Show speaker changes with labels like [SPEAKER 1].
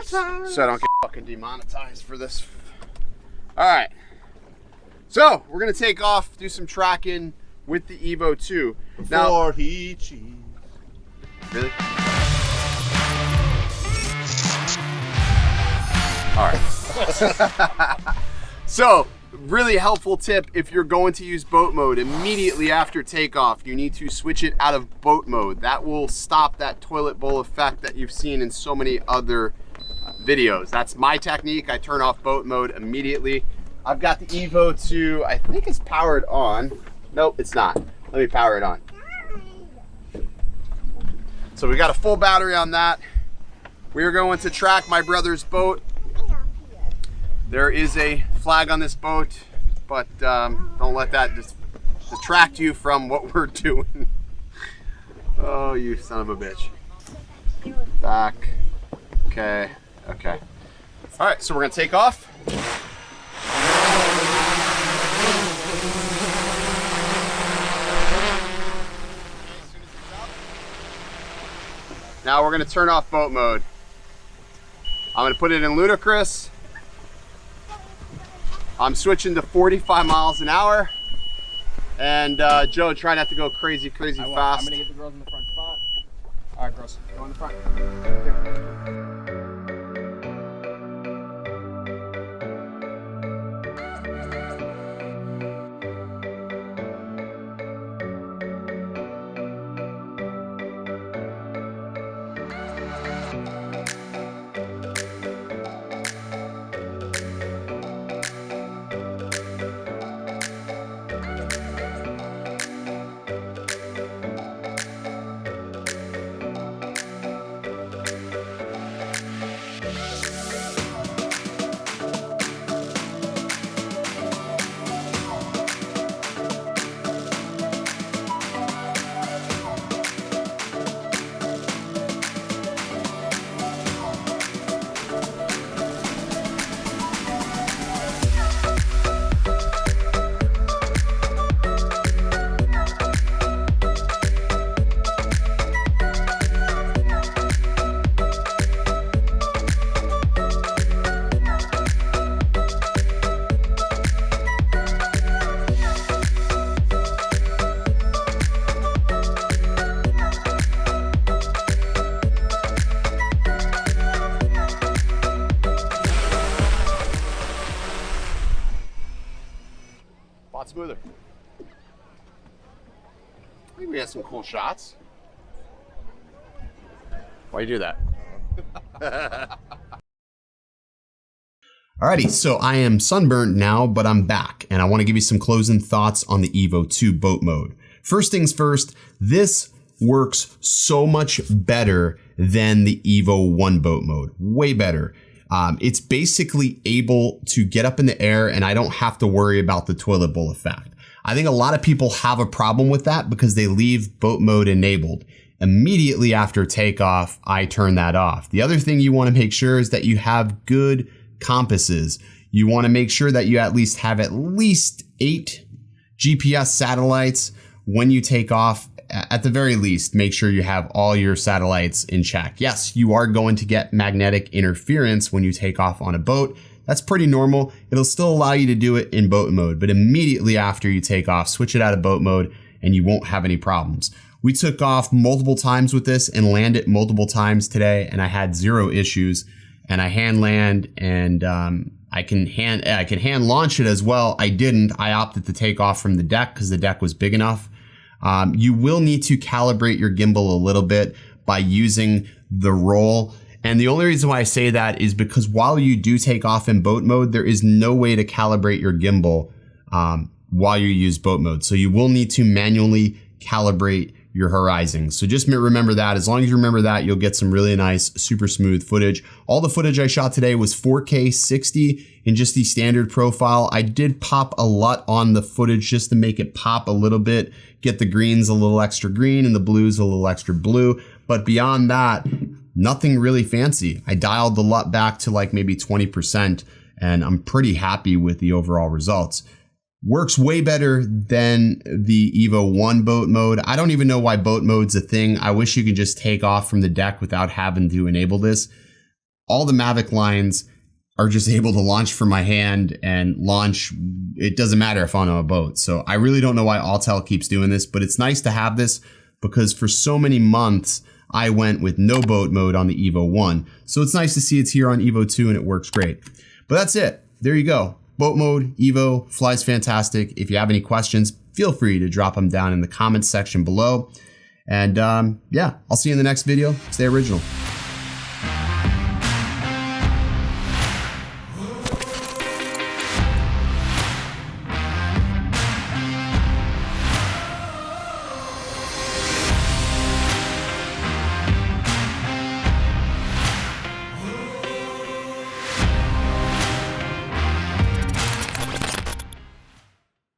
[SPEAKER 1] time.
[SPEAKER 2] So I don't get fucking demonetized for this. All right. So we're gonna take off, do some tracking with the EVO 2.
[SPEAKER 1] Before he cheats.
[SPEAKER 2] Really? All right. So, really helpful tip if you're going to use boat mode immediately after takeoff, you need to switch it out of boat mode. That will stop that toilet bowl effect that you've seen in so many other videos. That's my technique. I turn off boat mode immediately. I've got the EVO 2, I think it's powered on. Nope, it's not. Let me power it on. So we got a full battery on that. We are going to track my brother's boat. There is a flag on this boat, but don't let that distract you from what we're doing. Oh, you son of a bitch. Back. Okay, okay. All right, so we're gonna take off. Now we're gonna turn off boat mode. I'm gonna put it in ludicrous. I'm switching to 45 miles an hour. And Joe, try not to go crazy fast.
[SPEAKER 3] I'm gonna get the girls in the front spot. All right, girls, go in the front. Here.
[SPEAKER 2] Smoother. I think we had some cool shots. Why you do that?
[SPEAKER 4] Alrighty, so I am sunburnt now, but I'm back, and I want to give you some closing thoughts on the EVO 2 boat mode. First things first, this works so much better than the EVO 1 boat mode. Way better. It's basically able to get up in the air and I don't have to worry about the toilet bowl effect. I think a lot of people have a problem with that because they leave boat mode enabled. Immediately after takeoff, I turn that off. The other thing you want to make sure is that you have good compasses. You want to make sure that you at least have at least 8 GPS satellites when you take off. At the very least, make sure you have all your satellites in check. Yes, you are going to get magnetic interference when you take off on a boat. That's pretty normal. It'll still allow you to do it in boat mode, but immediately after you take off, switch it out of boat mode and you won't have any problems. We took off multiple times with this and landed multiple times today, and I had 0 issues. And I hand land, and I can hand launch it as well. I didn't. I opted to take off from the deck because the deck was big enough. You will need to calibrate your gimbal a little bit by using the roll. And the only reason why I say that is because while you do take off in boat mode, there is no way to calibrate your gimbal while you use boat mode. So you will need to manually calibrate your horizons. So just remember that. As long as you remember that, you'll get some really nice, super smooth footage. All the footage I shot today was 4K 60 in just the standard profile. I did pop a lot on the footage just to make it pop a little bit, get the greens a little extra green and the blues a little extra blue. But beyond that, nothing really fancy. I dialed the LUT back to like maybe 20%, and I'm pretty happy with the overall results. Works way better than the EVO 1 boat mode. I don't even know why boat mode's a thing. I wish you could just take off from the deck without having to enable this. all the Mavic lines are just able to launch from my hand and launch. It doesn't matter if I'm on a boat. So I really don't know why Autel keeps doing this, but it's nice to have this because for so many months I went with no boat mode on the EVO 1. So it's nice to see it's here on EVO 2 and it works great. But that's it. There you go. Boat mode, EVO, flies fantastic. If you have any questions, feel free to drop them down in the comments section below. And yeah, I'll see you in the next video. Stay original.